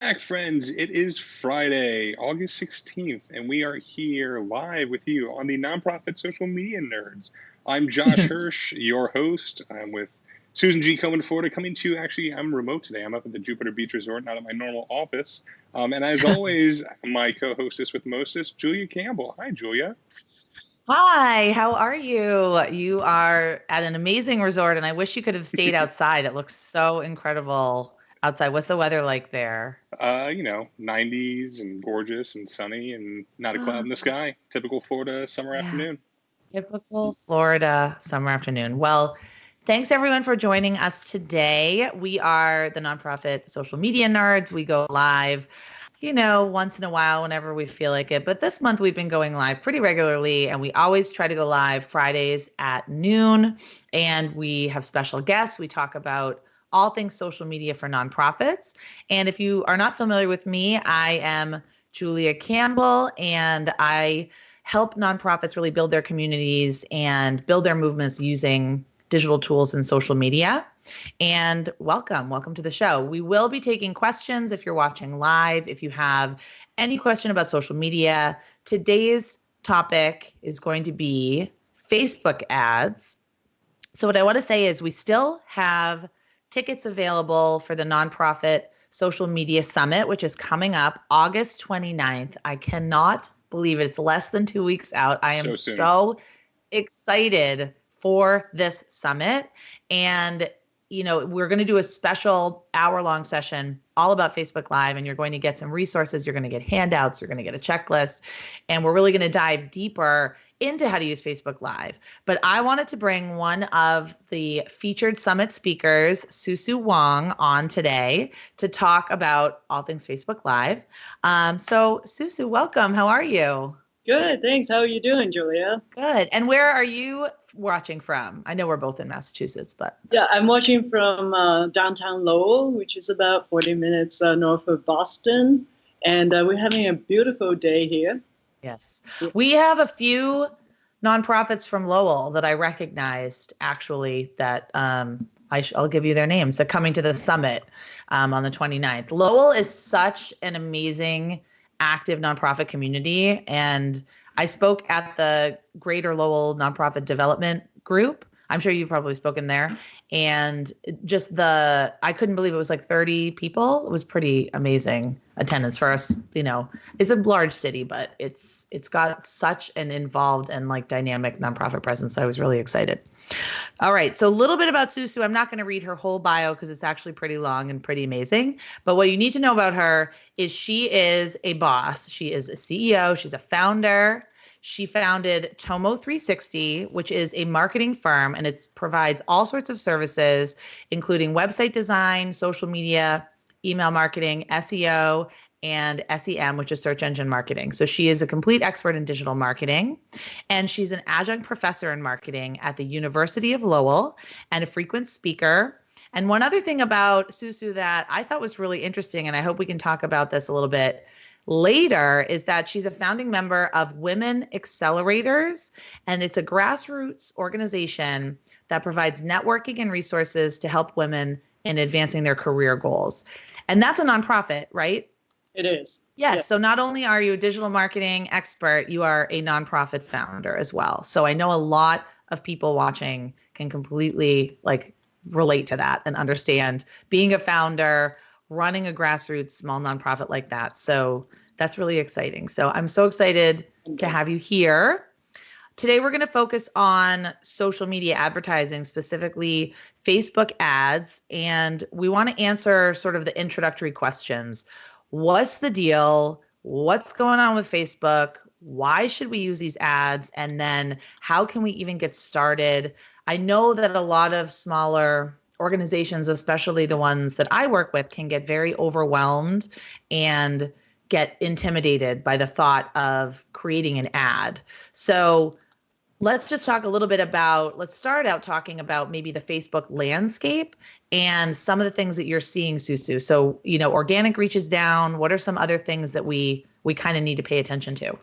Back, friends. It is Friday, August 16th, and we are here live with you on the Nonprofit Social Media Nerds. I'm Josh Hirsch, your host. I'm with Susan G. Komen, Florida, coming to you. Actually, I'm remote today. I'm up at the Jupiter Beach Resort, not at my normal office. And as always, my co hostess with mostest, Julia Campbell. Hi, Julia. Hi, how are you? You are at an amazing resort, and I wish you could have stayed outside. It looks so incredible outside. What's the weather like there? 90s and gorgeous and sunny and not a cloud Ah, in the sky. Typical Florida summer yeah, afternoon. typical Florida summer afternoon. Well, thanks everyone for joining us today. We are the nonprofit social media nerds. We go live, once in a while whenever we feel like it. But this month we've been going live pretty regularly, and we always try to go live Fridays at noon. And we have special guests. We talk about all things social media for nonprofits. And if you are not familiar with me, I am Julia Campbell, and I help nonprofits really build their communities and build their movements using digital tools and social media. And welcome to the show. We will be taking questions if you're watching live. If you have any question about social media, today's topic is going to be Facebook ads. So, what I want to say is we still have tickets available for the Nonprofit Social Media Summit, which is coming up August 29th. I cannot believe it. It's less than 2 weeks out. I am So soon. so excited for this summit. And, we're going to do a special hour-long session all about Facebook Live, and you're going to get some resources. You're going to get handouts. You're going to get a checklist. And we're really going to dive deeper into how to use Facebook Live. But I wanted to bring one of the featured summit speakers, Susu Wong, on today to talk about all things Facebook Live. So, Susu, welcome. How are you? Good, thanks. How are you doing, Julia? Good. And where are you watching from? I know we're both in Massachusetts, but Yeah, I'm watching from downtown Lowell, which is about 40 minutes north of Boston. And we're having a beautiful day here. yes, Yeah. we have a few nonprofits from Lowell that I recognized actually that I'll give you their names. They're coming to the summit on the 29th. Lowell is such an amazing, active nonprofit community. And I spoke at the Greater Lowell Nonprofit Development Group. I'm sure you've probably spoken there. And I couldn't believe it was like 30 people. It was pretty amazing attendance for us. It's a large city, but it's got such an involved and like dynamic nonprofit presence. I was really excited. All right, so a little bit about Susu. I'm not going to read her whole bio because it's actually pretty long and pretty amazing. But what you need to know about her is she is a boss. She is a CEO. She's a founder. She founded Tomo 360, which is a marketing firm, and it provides all sorts of services, including website design, social media, email marketing, SEO, and SEM, which is search engine marketing. So she is a complete expert in digital marketing, and she's an adjunct professor in marketing at the University of Lowell and a frequent speaker. And one other thing about Susu that I thought was really interesting, and I hope we can talk about this a little bit later, is that she's a founding member of Women Accelerators, and it's a grassroots organization that provides networking and resources to help women in advancing their career goals. And that's a nonprofit, right? It is. Yes. Yeah. So not only are you a digital marketing expert, you are a nonprofit founder as well. So I know a lot of people watching can completely like relate to that and understand being a founder, running a grassroots small nonprofit like that. So that's really exciting. So I'm so excited to have you here. Today, we're going to focus on social media advertising, specifically Facebook ads. And we want to answer sort of the introductory questions. What's the deal? What's going on with Facebook? Why should we use these ads? And then how can we even get started? I know that a lot of smaller organizations, especially the ones that I work with, can get very overwhelmed and get intimidated by the thought of creating an ad. So let's just talk a little bit about, let's start out talking about maybe the Facebook landscape and some of the things that you're seeing, Susu. So, organic reach is down. What are some other things that we kind of need to pay attention to?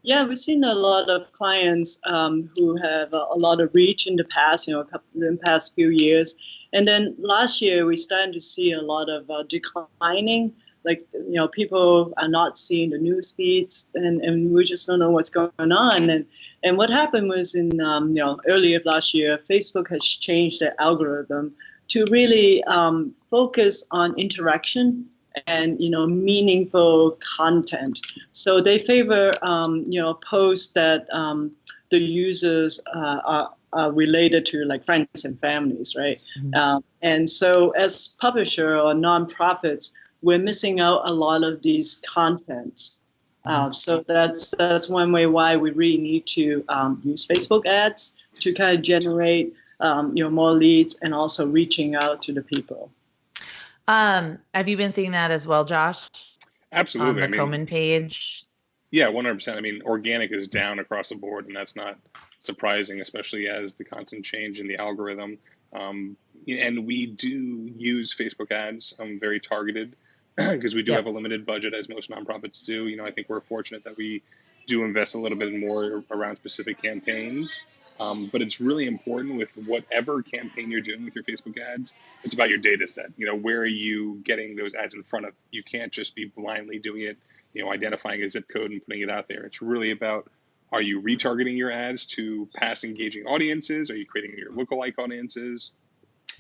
Yeah, we've seen a lot of clients who have a lot of reach in the past, in the past few years. And then last year, we started to see a lot of declining like, people are not seeing the news feeds, and we just don't know what's going on. And what happened was in, early of last year, Facebook has changed their algorithm to really focus on interaction and, meaningful content. So they favor, posts that the users are related to, like friends and families, right? Mm-hmm. And so as publisher or nonprofits, we're missing out a lot of these contents. So that's one way why we really need to use Facebook ads to kind of generate more leads and also reaching out to the people. Have you been seeing that as well, Josh? Absolutely. On the Komen page? Yeah, 100%. I mean, organic is down across the board, and that's not surprising, especially as the constant change in the algorithm. And we do use Facebook ads, very targeted, because we do have a limited budget, as most nonprofits do. I think we're fortunate that we do invest a little bit more around specific campaigns. But it's really important with whatever campaign you're doing with your Facebook ads. It's about your data set. Where are you getting those ads in front of? You can't just be blindly doing it, identifying a zip code and putting it out there. It's really about, are you retargeting your ads to past engaging audiences? Are you creating your lookalike audiences?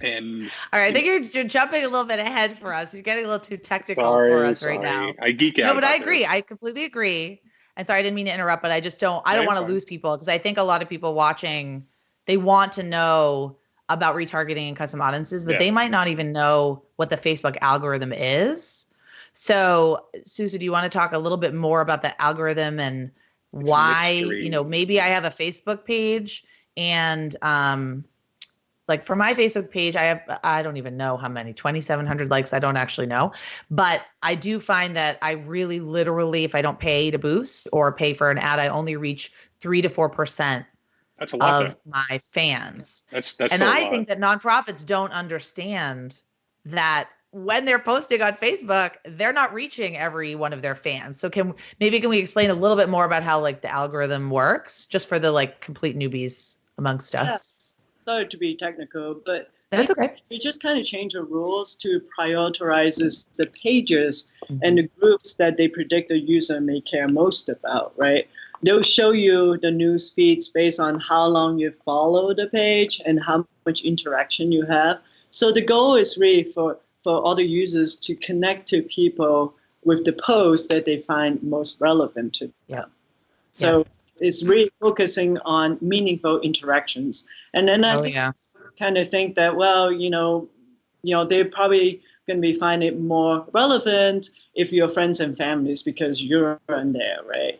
And all right, I think you're jumping a little bit ahead for us. You're getting a little too technical for us right now. I geek out. No, but I agree. This. I completely agree. And sorry, I didn't mean to interrupt, but I don't want to lose people, because I think a lot of people watching, they want to know about retargeting and custom audiences, but they might not even know what the Facebook algorithm is. So, Susu, do you want to talk a little bit more about the algorithm and why, maybe I have a Facebook page and, like for my Facebook page, I don't even know how many, 2,700 likes. I don't actually know. But I do find that I really literally, if I don't pay to boost or pay for an ad, I only reach 3 to 4% That's a lot, of my fans. That's and I think that nonprofits don't understand that when they're posting on Facebook, they're not reaching every one of their fans. So can we explain a little bit more about how like the algorithm works, just for the like complete newbies amongst us? Sorry to be technical, but that's okay. We just kind of change the rules to prioritize the pages and the groups that they predict the user may care most about, right? They'll show you the news feeds based on how long you follow the page and how much interaction you have. So the goal is really for other users to connect to people with the posts that they find most relevant to them. Yeah. So it's really focusing on meaningful interactions. And then I kind of think that, well, they're probably going to be finding it more relevant if you're friends and families, because you're in there, right?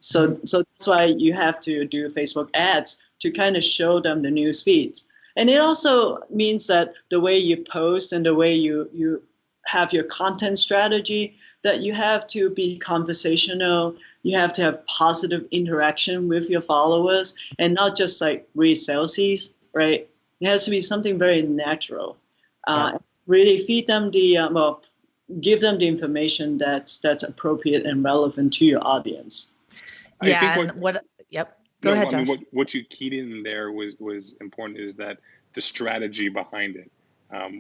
So that's why you have to do Facebook ads to kind of show them the news feeds. And it also means that the way you post and the way you have your content strategy, that you have to be conversational. You have to have positive interaction with your followers and not just like really salesy, right? It has to be something very natural. Really feed them give them the information that's appropriate and relevant to your audience. Yeah. Go ahead, Josh. I mean, what you keyed in there was important, is that the strategy behind it.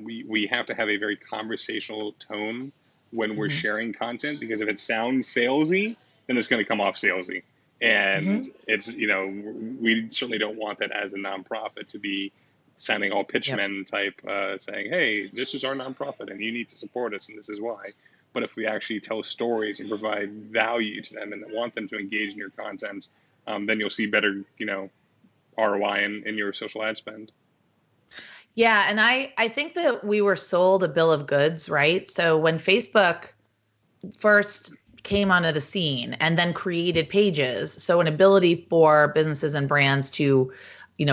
We have to have a very conversational tone when we're sharing content, because if it sounds salesy, then it's going to come off salesy. And it's, we certainly don't want that as a nonprofit to be sounding all pitchmen type, saying, hey, this is our nonprofit and you need to support us and this is why. But if we actually tell stories and provide value to them and want them to engage in your content, then you'll see better, ROI in your social ad spend. Yeah. And I think that we were sold a bill of goods, right? So when Facebook first came onto the scene and then created pages, so an ability for businesses and brands to,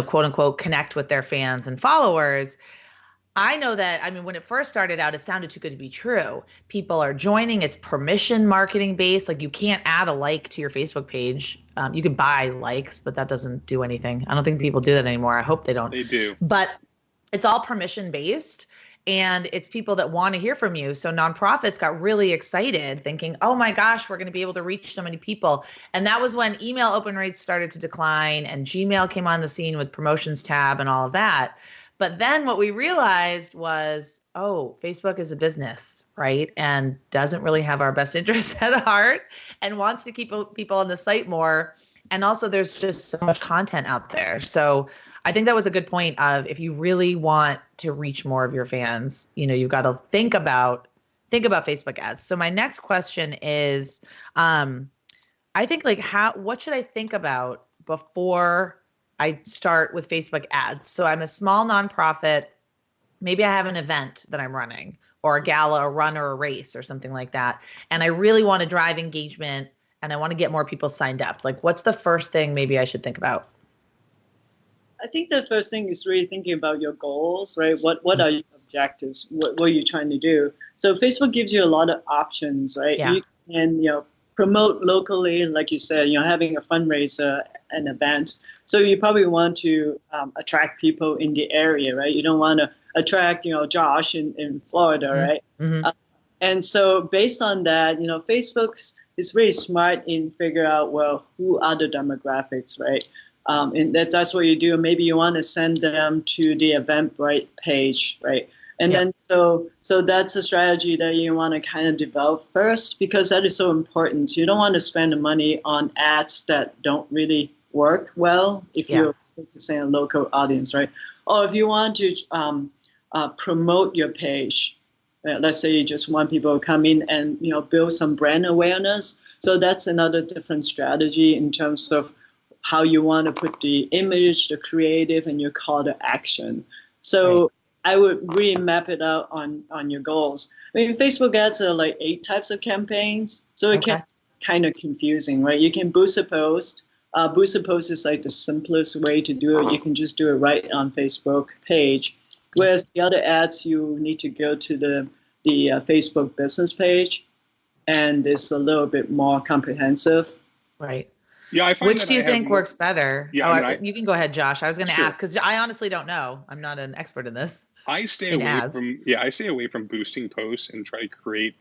quote unquote, connect with their fans and followers. I know that, I mean, when it first started out, it sounded too good to be true. People are joining. It's permission marketing based. Like, you can't add a like to your Facebook page. You can buy likes, but that doesn't do anything. I don't think people do that anymore. I hope they don't. They do. But it's all permission based. And it's people that want to hear from you. So nonprofits got really excited thinking, oh my gosh, we're going to be able to reach so many people. And that was when email open rates started to decline and Gmail came on the scene with promotions tab and all of that. But then what we realized was, oh, Facebook is a business, right? And doesn't really have our best interests at heart and wants to keep people on the site more. And also there's just so much content out there. So I think that was a good point of, if you really want to reach more of your fans, you've got to think about Facebook ads. So my next question is, I think, like, what should I think about before I start with Facebook ads? So I'm a small nonprofit. Maybe I have an event that I'm running, or a gala, a run, or a race, or something like that. And I really want to drive engagement and I want to get more people signed up. Like, what's the first thing maybe I should think about? I think the first thing is really thinking about your goals, right? What are your objectives? What are you trying to do? So Facebook gives you a lot of options, right? Yeah. You can, promote locally, like you said, having a fundraiser, an event. So you probably want to attract people in the area, right? You don't want to attract, Josh in Florida, right? Mm-hmm. And so based on that, Facebook is really smart in figure out, well, who are the demographics, right? And that's what you do. Maybe you want to send them to the Eventbrite page, right? And then so that's a strategy that you want to kind of develop first, because that is so important. You don't want to spend the money on ads that don't really work well if you're focusing on local audience, right? Or if you want to promote your page, let's say you just want people to come in and build some brand awareness. So that's another different strategy in terms of how you want to put the image, the creative, and your call to action. So I would really map it out on your goals. I mean, Facebook ads are like 8 types of campaigns, so it can be kind of confusing, right? You can boost a post. Boost a post is like the simplest way to do it. You can just do it right on Facebook page. Whereas the other ads, you need to go to the Facebook business page, and it's a little bit more comprehensive. Right. Yeah, I find Which do you think works better? Yeah, you can go ahead, Josh. I was going to ask, because I honestly don't know. I'm not an expert in this. I stay away from boosting posts and try to create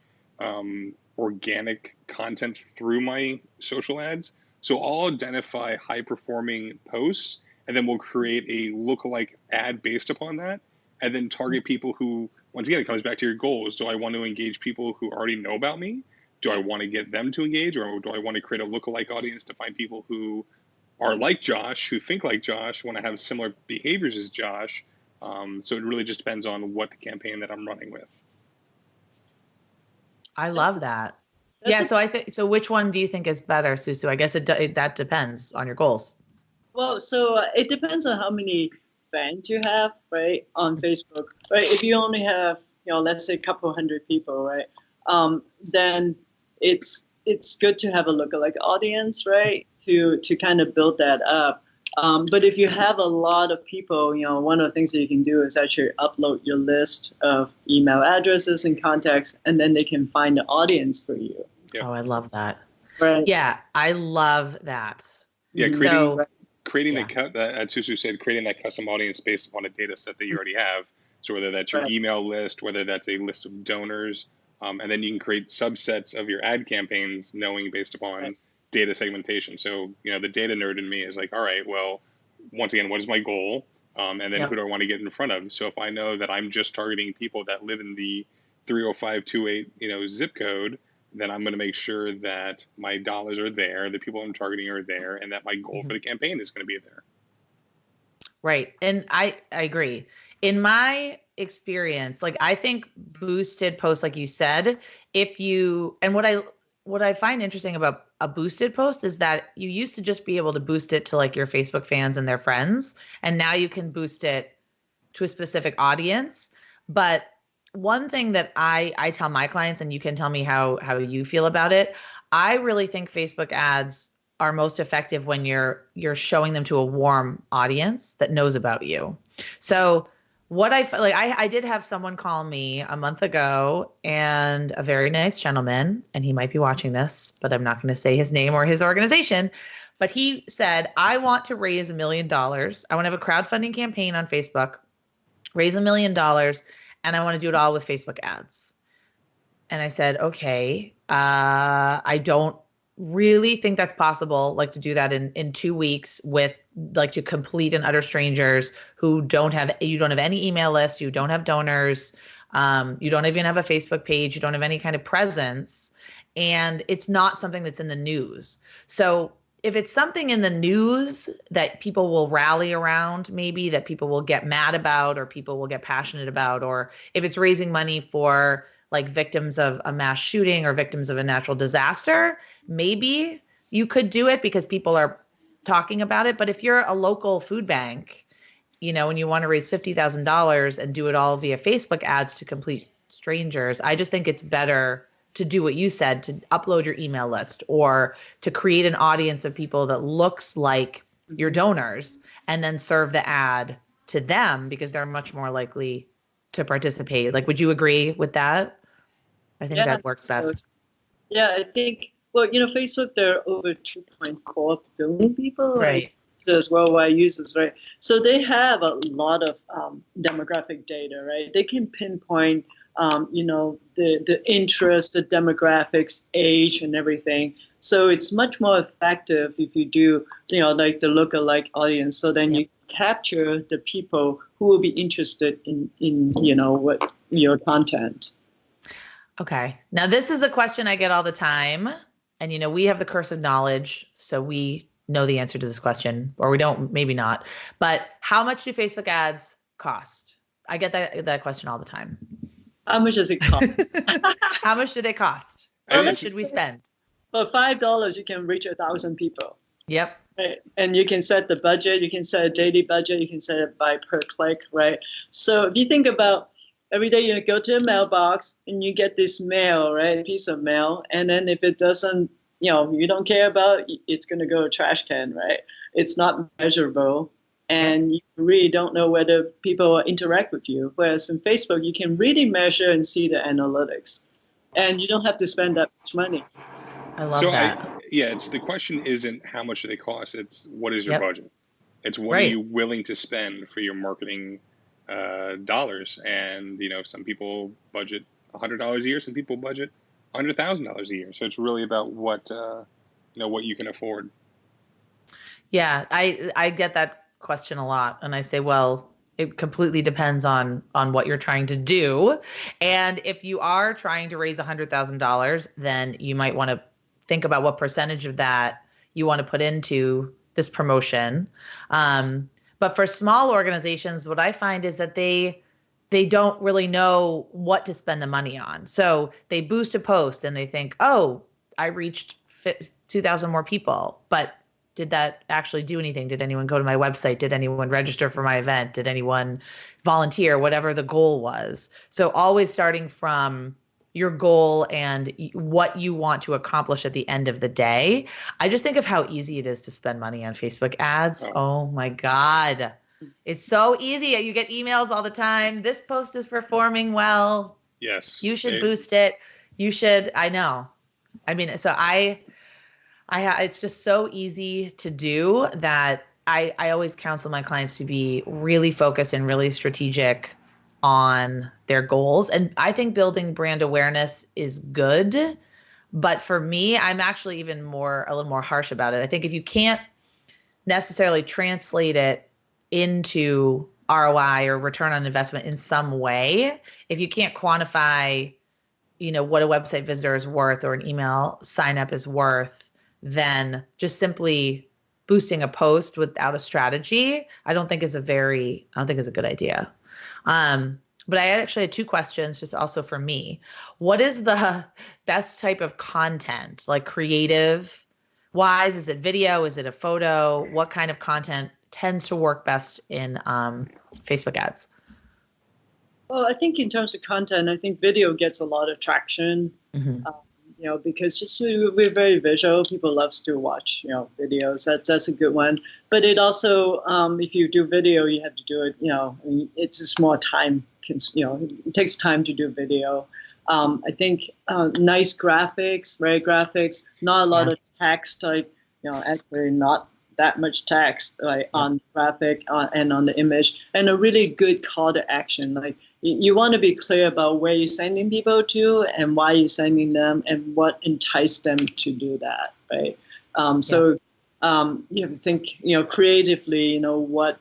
organic content through my social ads. So I'll identify high performing posts, and then we'll create a lookalike ad based upon that, and then target people who, once again, it comes back to your goals. Do I want to engage people who already know about me? Do I want to get them to engage, or do I want to create a lookalike audience to find people who are like Josh, who think like Josh, want to have similar behaviors as Josh? So it really just depends on what the campaign that I'm running with. I love that. So which one do you think is better, Susu? I guess that depends on your goals. Well, so it depends on how many fans you have, right, on Facebook. Right, if you only have, let's say a couple hundred people, right, then it's good to have a lookalike audience, right, to kind of build that up. But if you have a lot of people, one of the things that you can do is actually upload your list of email addresses and contacts, and then they can find the audience for you. Yep. Oh, I love that. Right. Yeah, I love that. Yeah, creating as Susu said, creating that custom audience based upon a data set that you already have. So whether that's your email list, whether that's a list of donors, and then you can create subsets of your ad campaigns, knowing based upon data segmentation. So, the data nerd in me is like, all right, well, once again, what is my goal? And then who do I want to get in front of? So if I know that I'm just targeting people that live in the 30528, zip code, then I'm going to make sure that my dollars are there, the people I'm targeting are there, and that my goal for the campaign is going to be there. Right. And I agree. In my experience, like, I think boosted posts, like you said, what I find interesting about a boosted post is that you used to just be able to boost it to like your Facebook fans and their friends, and now you can boost it to a specific audience. But one thing that I tell my clients, and you can tell me how you feel about it, I really think Facebook ads are most effective when you're showing them to a warm audience that knows about you. So what I did have someone call me a month ago, and a very nice gentleman, and he might be watching this, but I'm not going to say his name or his organization, but he said, I want to raise $1 million. I want to have a crowdfunding campaign on Facebook, raise $1 million, and I want to do it all with Facebook ads. And I said, okay, I don't really think that's possible, like to do that in 2 weeks with like to complete and utter strangers who you don't have any email list, you don't have donors, you don't even have a Facebook page, you don't have any kind of presence, and it's not something that's in the news. So if it's something in the news that people will rally around, maybe that people will get mad about or people will get passionate about, or if it's raising money for like victims of a mass shooting or victims of a natural disaster, maybe you could do it because people are talking about it. But if you're a local food bank, and you want to raise $50,000 and do it all via Facebook ads to complete strangers, I just think it's better to do what you said, to upload your email list or to create an audience of people that looks like your donors and then serve the ad to them because they're much more likely to participate. Like, would you agree with that? I think that works best. Yeah, I think, well, Facebook, there are over 2.4 billion people. Right. Users, worldwide users, right? So they have a lot of demographic data, right? They can pinpoint, the interest, the demographics, age, and everything. So it's much more effective if you do, like the lookalike audience. So then you capture the people who will be interested in what your content. Okay. Now, this is a question I get all the time. And, we have the curse of knowledge, so we know the answer to this question, or we don't, maybe not. But how much do Facebook ads cost? I get that question all the time. How much does it cost? How much do they cost? How much should we spend? For $5, you can reach 1,000 people. Yep. Right. And you can set the budget. You can set a daily budget. You can set it by per click, right? So if you think about every day you go to a mailbox and you get this mail, right, a piece of mail, and then if it doesn't, you don't care about, it's going to go to a trash can, right? It's not measurable, and you really don't know whether people interact with you. Whereas in Facebook, you can really measure and see the analytics, and you don't have to spend that much money. I love that. It's the question isn't how much do they cost, it's what is your budget. It's what are you willing to spend for your marketing dollars. And some people budget $100 a year, some people budget $100,000 a year. So it's really about what what you can afford. Yeah, I get that question a lot, and I say, well, it completely depends on what you're trying to do. And if you are trying to raise $100,000, then you might want to think about what percentage of that you want to put into this promotion. But for small organizations, what I find is that they don't really know what to spend the money on. So they boost a post and they think, oh, I reached 2,000 more people. But did that actually do anything? Did anyone go to my website? Did anyone register for my event? Did anyone volunteer? Whatever the goal was. So always starting from your goal and what you want to accomplish at the end of the day. I just think of how easy it is to spend money on Facebook ads. Oh my God. It's so easy. You get emails all the time. This post is performing well. Yes. You should boost it. You should. I know. I mean, so it's just so easy to do that I always counsel my clients to be really focused and really strategic on their goals. And I think building brand awareness is good. But for me, I'm actually a little more harsh about it. I think if you can't necessarily translate it into ROI or return on investment in some way, if you can't quantify, what a website visitor is worth or an email sign up is worth, then just simply boosting a post without a strategy, I don't think is a good idea. But I actually had 2 questions just also for me. What is the best type of content, like creative wise? Is it video? Is it a photo? What kind of content tends to work best in Facebook ads? Well, I think in terms of content, I think video gets a lot of traction. Mm-hmm. Because we're very visual. People love to watch, videos. That's a good one. But it also, if you do video, you have to do it, it's just more time. It takes time to do video. I think nice graphics, right? Graphics, not a lot of text, actually not that much text on graphic and on the image, and a really good call to action. Like you want to be clear about where you're sending people to and why you're sending them and what enticed them to do that, right? So you have to think, creatively, what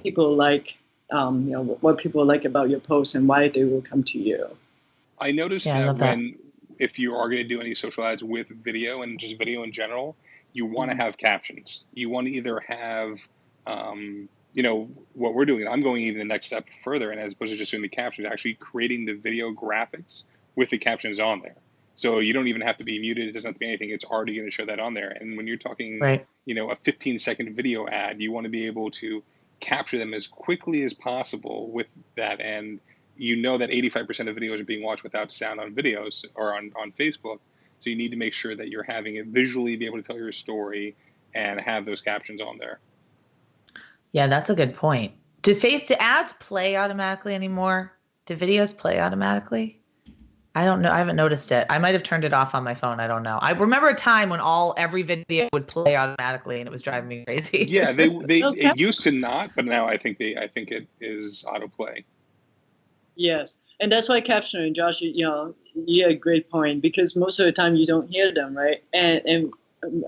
people like, what people like about your post and why they will come to you. I noticed that if you are going to do any social ads with video and just video in general, you want to have captions. You want to either have, what we're doing. I'm going even the next step further, and as opposed to just doing the captions, actually creating the video graphics with the captions on there. So you don't even have to be muted. It doesn't have to be anything. It's already going to show that on there. And when you're talking, a 15-second video ad, you want to be able to capture them as quickly as possible with that. And that 85% of videos are being watched without sound on videos or on Facebook. So you need to make sure that you're having it visually be able to tell your story and have those captions on there. Yeah, that's a good point. Do ads play automatically anymore? Do videos play automatically? I don't know. I haven't noticed it. I might have turned it off on my phone. I don't know. I remember a time when every video would play automatically, and it was driving me crazy. Yeah, it used to not, but now I think it is autoplay. Yes, and that's why captioning, Josh, you had a great point, because most of the time you don't hear them, right? And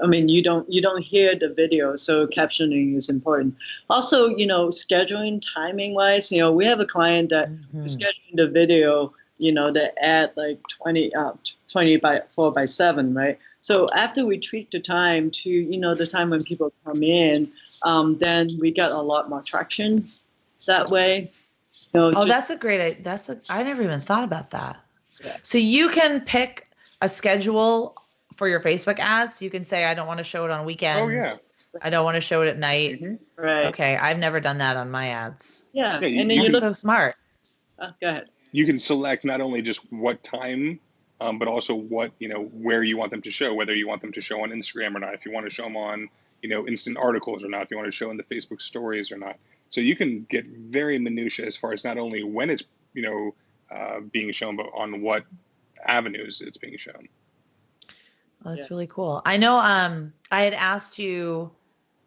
I mean, you don't hear the video, so captioning is important. Also, scheduling timing wise, we have a client that is scheduling the video, the ad like 20 by 4 by 7, right? So after we tweak the time to, the time when people come in, then we get a lot more traction that way. That's a great. I never even thought about that. Yeah. So you can pick a schedule for your Facebook ads. You can say, I don't want to show it on weekends. Oh yeah. I don't want to show it at night. Mm-hmm. Right. Okay, I've never done that on my ads. Yeah, and then you look so smart. Go ahead. You can select not only just what time, but also what where you want them to show. Whether you want them to show on Instagram or not. If you want to show them on instant articles or not. If you want to show in the Facebook stories or not. So you can get very minutiae as far as not only when it's being shown, but on what avenues it's being shown. Well, that's really cool. I know I had asked you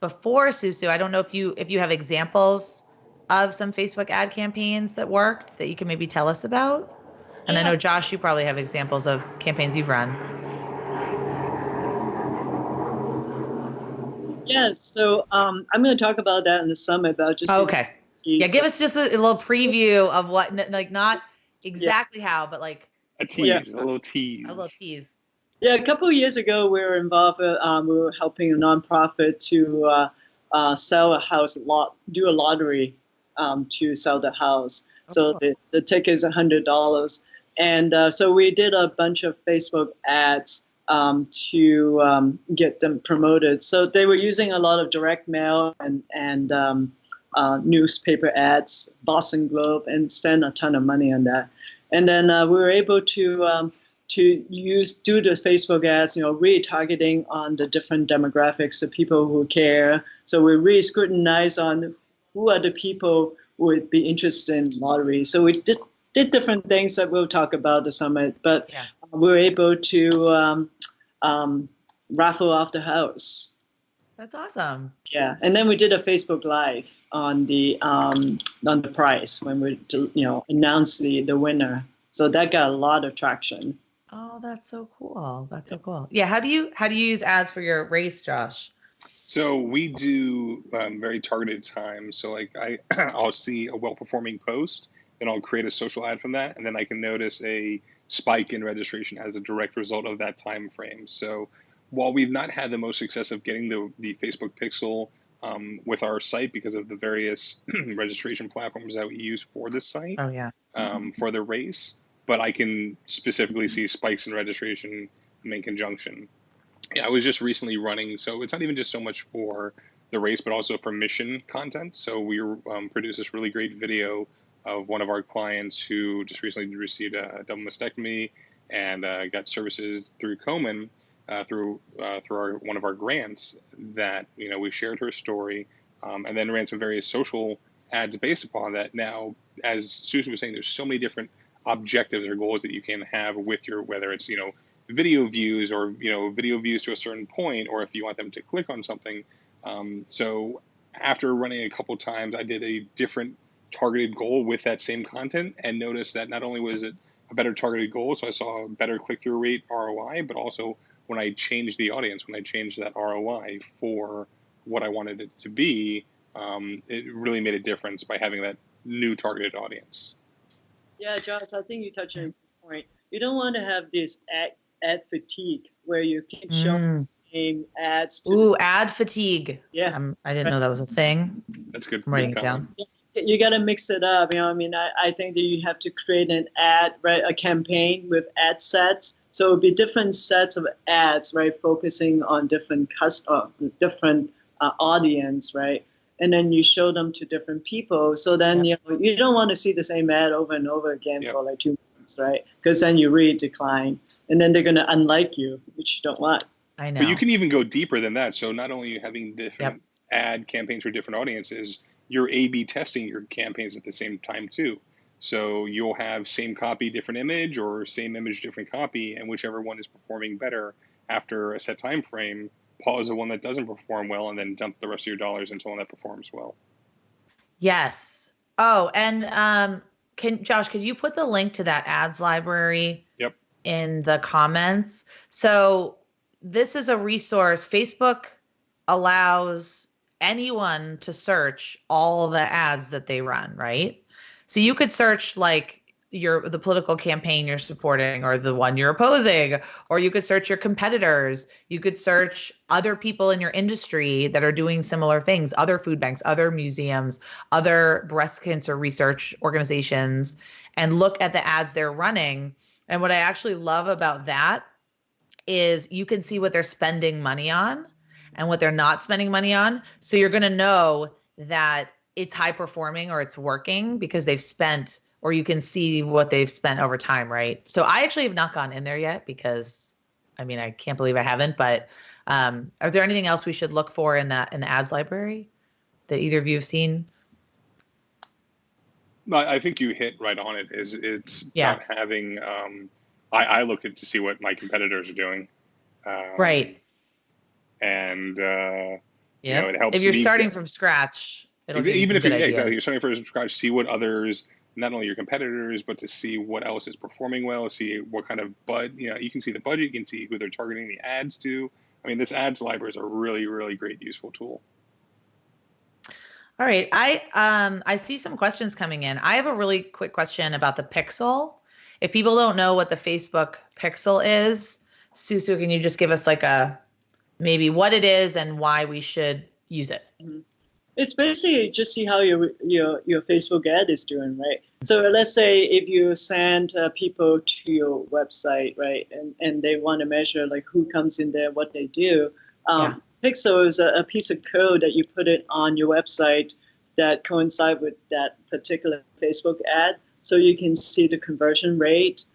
before, Susu. I don't know if you have examples of some Facebook ad campaigns that worked that you can maybe tell us about. And I know, Josh, you probably have examples of campaigns you've run. Yes, so I'm going to talk about that in the summit. About just okay, yeah, give us just a little preview of what, like, not exactly how, but like a tease, a little tease. Yeah, a couple of years ago, we were involved. We were helping a nonprofit to sell a house, do a lottery to sell the house. So the ticket is $100, and so we did a bunch of Facebook ads to get them promoted. So they were using a lot of direct mail and newspaper ads, Boston Globe, and spend a ton of money on that. And then we were able to do the Facebook ads, really targeting on the different demographics, the people who care. So we really scrutinize on who are the people who would be interested in lottery. So we did different things that we'll talk about the summit, but we were able to raffle off the house. That's awesome. Yeah, and then we did a Facebook Live on the prize when we announced the winner. So that got a lot of traction. Oh, that's so cool. That's so cool. Yeah, how do you use ads for your race, Josh? So we do very targeted times. So like I'll see a well-performing post, then I'll create a social ad from that, and then I can notice a spike in registration as a direct result of that time frame. So while we've not had the most success of getting the Facebook pixel with our site because of the various registration platforms that we use for this site, for the race, but I can specifically see spikes in registration in conjunction. Yeah, I was just recently running, so it's not even just so much for the race, but also for mission content. So we produced this really great video of one of our clients who just recently received a double mastectomy and got services through Komen through one of our grants. That we shared her story and then ran some various social ads based upon that. Now, as Susan was saying, there's so many different objectives or goals that you can have with whether it's video views or video views to a certain point, or if you want them to click on something. So after running a couple times, I did a different targeted goal with that same content and noticed that not only was it a better targeted goal, so I saw a better click-through rate ROI, but also when I changed the audience, when I changed that ROI for what I wanted it to be, it really made a difference by having that new targeted audience. Yeah, Josh, I think you touched on a good point. You don't want to have this ad fatigue where you keep showing the same ads. Ad fatigue. Yeah. I didn't know that was a thing. That's good. I'm writing it down. You got to mix it up. I think that you have to create an ad, right? A campaign with ad sets. So it would be different sets of ads, right? Focusing on different audience, right? And then you show them to different people. So then you don't want to see the same ad over and over again for like 2 months, right? Because then you really decline, and then they're going to unlike you, which you don't want. I know. But you can even go deeper than that. So not only are you having different ad campaigns for different audiences, you're A/B testing your campaigns at the same time too. So you'll have same copy, different image, or same image, different copy, and whichever one is performing better after a set time frame, pause the one that doesn't perform well, and then dump the rest of your dollars into one that performs well. Yes. Oh, and Josh, could you put the link to that ads library in the comments? So this is a resource. Facebook allows anyone to search all the ads that they run, right? So you could search like the political campaign you're supporting or the one you're opposing, or you could search your competitors. You could search other people in your industry that are doing similar things, other food banks, other museums, other breast cancer research organizations, and look at the ads they're running. And what I actually love about that is you can see what they're spending money on and what they're not spending money on. So you're going to know that it's high performing or it's working because they've spent, or you can see what they've spent over time, right? So I actually have not gone in there yet because, I can't believe I haven't, but are there anything else we should look for in the ads library that either of you have seen? I think you hit right on it. It's about having, I looked at to see what my competitors are doing. Right. And, it helps. If you're starting from scratch, it'll give you some good ideas. Exactly, you're starting from scratch, see what others, not only your competitors, but to see what else is performing well, see what kind of you can see the budget, you can see who they're targeting the ads to. This ads library is a really, really great, useful tool. All right, I see some questions coming in. I have a really quick question about the pixel. If people don't know what the Facebook pixel is, Susu, can you just give us like maybe what it is and why we should use it? It's basically just see how your Facebook ad is doing, right? So let's say if you send people to your website, right, and they want to measure like who comes in there, what they do. Pixel is a piece of code that you put it on your website that coincide with that particular Facebook ad, so you can see the conversion rate,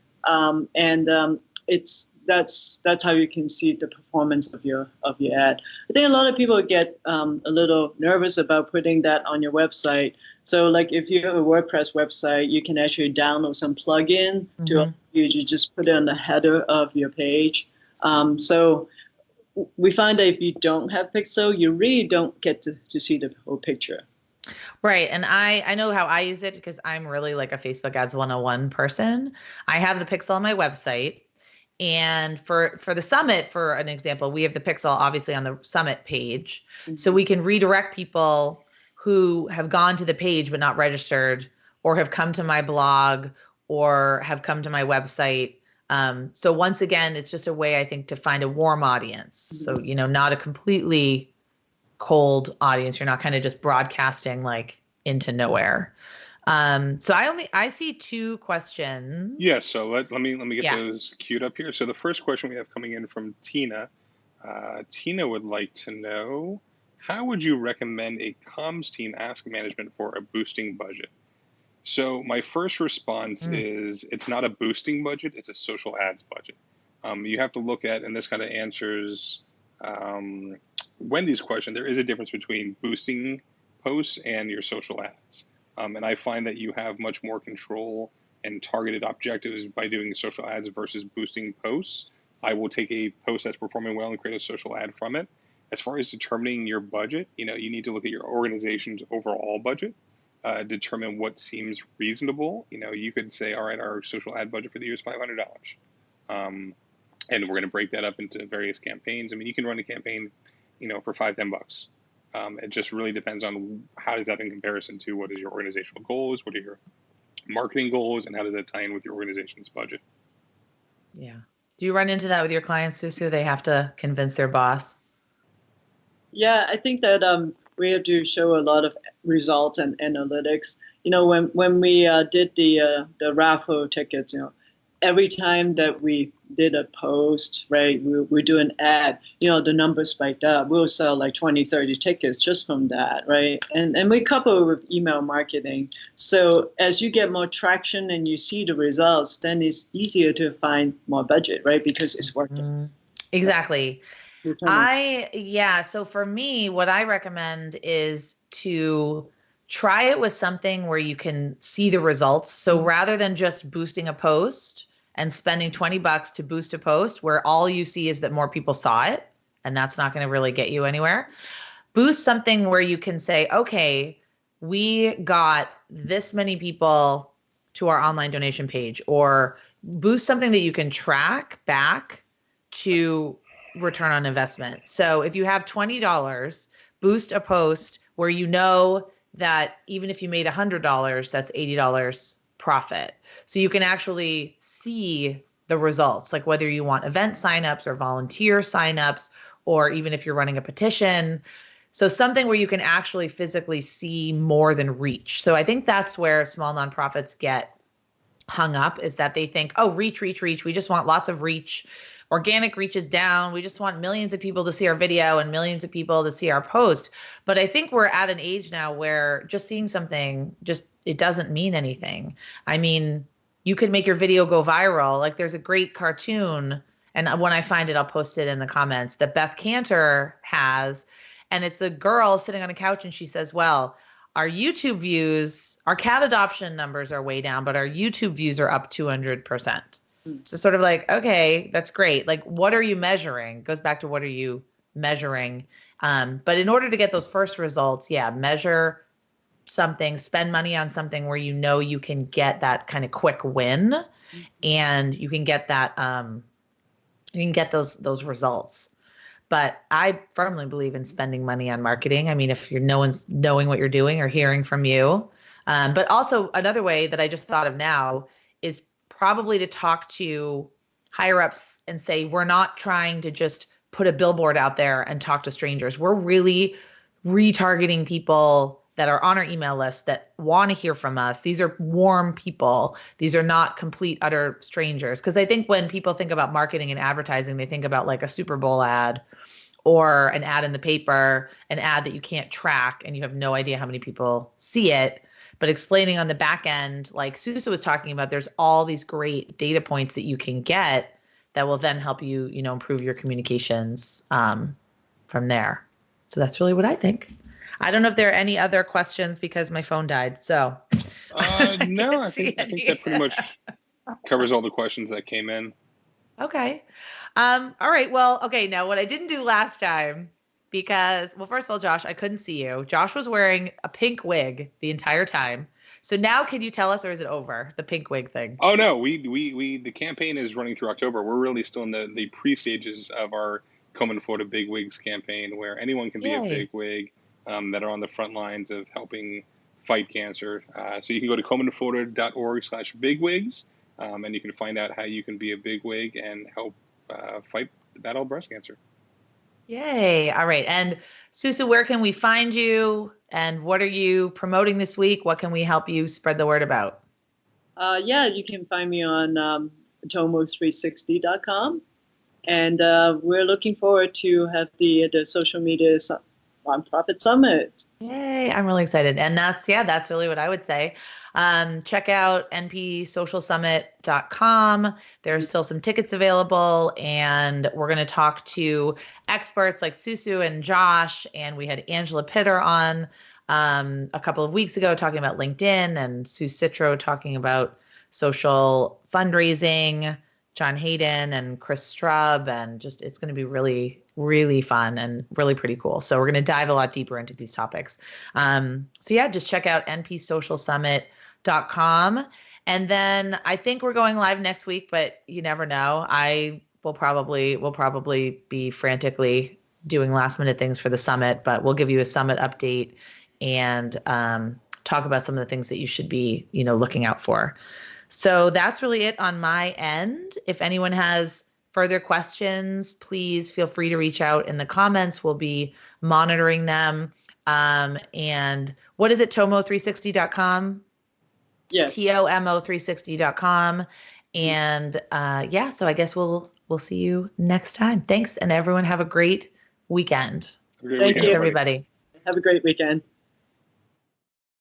that's how you can see the performance of your ad. I think a lot of people get a little nervous about putting that on your website. So like if you have a WordPress website, you can actually download some plugin to you just put it on the header of your page. So we find that if you don't have Pixel, you really don't get to see the whole picture. Right. And I know how I use it because I'm really like a Facebook ads 101 person. I have the Pixel on my website. And for the summit, for an example, we have the pixel obviously on the summit page. So we can redirect people who have gone to the page but not registered, or have come to my blog, or have come to my website. So once again, it's just a way, I think, to find a warm audience. So, not a completely cold audience. You're not kind of just broadcasting like into nowhere. So I see 2 questions. Yes. So let me get those queued up here. So the first question we have coming in from Tina. Tina would like to know, how would you recommend a comms team ask management for a boosting budget? So my first response is it's not a boosting budget, it's a social ads budget. You have to look at, and this kind of answers Wendy's question, there is a difference between boosting posts and your social ads. And I find that you have much more control and targeted objectives by doing social ads versus boosting posts. I will take a post that's performing well and create a social ad from it. As far as determining your budget, you need to look at your organization's overall budget. determine what seems reasonable. You could say, all right, our social ad budget for the year is $500. And we're going to break that up into various campaigns. I mean, you can run a campaign, for $5-10. It just really depends on how does that in comparison to what is your organizational goals, what are your marketing goals, and how does that tie in with your organization's budget? Yeah. Do you run into that with your clients, Susu? They have to convince their boss? Yeah, I think that we have to show a lot of results and analytics. When we did the raffle tickets, every time that we did a post, right, we do an ad, the numbers spiked up. We'll sell like 20, 30 tickets just from that, right? And we couple it with email marketing. So as you get more traction and you see the results, then it's easier to find more budget, right? Because it's working. Exactly. So for me, what I recommend is to try it with something where you can see the results. So rather than just boosting a post and spending $20 to boost a post where all you see is that more people saw it, and that's not going to really get you anywhere, boost something where you can say, okay, we got this many people to our online donation page, or boost something that you can track back to return on investment. So if you have $20, boost a post where you know that even if you made $100, that's $80 profit. So you can actually see the results, like whether you want event signups or volunteer signups, or even if you're running a petition. So something where you can actually physically see more than reach. So I think that's where small nonprofits get hung up, is that they think, oh, reach. We just want lots of reach. Organic reach is down. We just want millions of people to see our video and millions of people to see our post. But I think we're at an age now where just seeing something, it doesn't mean anything. I mean, you could make your video go viral. Like there's a great cartoon, and when I find it, I'll post it in the comments, that Beth Cantor has. And it's a girl sitting on a couch and she says, well, our YouTube views, our cat adoption numbers are way down, but our YouTube views are up 200%. So sort of like, okay, that's great. Like, what are you measuring? Goes back to what are you measuring? But in order to get those first results, measure something, spend money on something where you can get that kind of quick win, and you can get that, you can get those results. But I firmly believe in spending money on marketing. I mean, if no one's knowing what you're doing or hearing from you. But also another way that I just thought of now is probably to talk to higher ups and say, we're not trying to just put a billboard out there and talk to strangers. We're really retargeting people that are on our email list that want to hear from us. These are warm people. These are not complete, utter strangers. Because I think when people think about marketing and advertising, they think about like a Super Bowl ad or an ad in the paper, an ad that you can't track and you have no idea how many people see it. But explaining on the back end, like Susu was talking about, there's all these great data points that you can get that will then help you, improve your communications from there. So that's really what I think. I don't know if there are any other questions because my phone died. So no, I think that pretty much covers all the questions that came in. Okay. All right. Well, okay. Now what I didn't do last time, because, well, first of all, Josh, I couldn't see you. Josh was wearing a pink wig the entire time. So now can you tell us, or is it over, the pink wig thing? Oh, no, the campaign is running through October. We're really still in the pre-stages of our Komen Florida Big Wigs campaign, where anyone can be a big wig that are on the front lines of helping fight cancer. So you can go to komenflorida.org/bigwigs, and you can find out how you can be a big wig and help fight the battle of breast cancer. Yay. All right. And Susu, where can we find you? And what are you promoting this week? What can we help you spread the word about? You can find me on tomos360.com. And we're looking forward to have the social media nonprofit summit. Yay. I'm really excited. And that's really what I would say. Check out npsocialsummit.com. There's still some tickets available, and we're going to talk to experts like Susu and Josh, and we had Angela Pitter on a couple of weeks ago talking about LinkedIn, and Sue Citro talking about social fundraising John Hayden and Chris Strub, and just it's going to be really, really fun and really pretty cool. So we're going to dive a lot deeper into these topics. So yeah, just check out npsocialsummit.com. And then I think we're going live next week, but you never know. We'll probably be frantically doing last minute things for the summit, but we'll give you a summit update and talk about some of the things that you should be, looking out for. So that's really it on my end. If anyone has further questions, please feel free to reach out in the comments. We'll be monitoring them. And what is it, Tomo360.com? Yes. TOMO360.com. And so I guess we'll see you next time. Thanks, and everyone have a great weekend. Thank you, Thanks, everybody. Have a great weekend.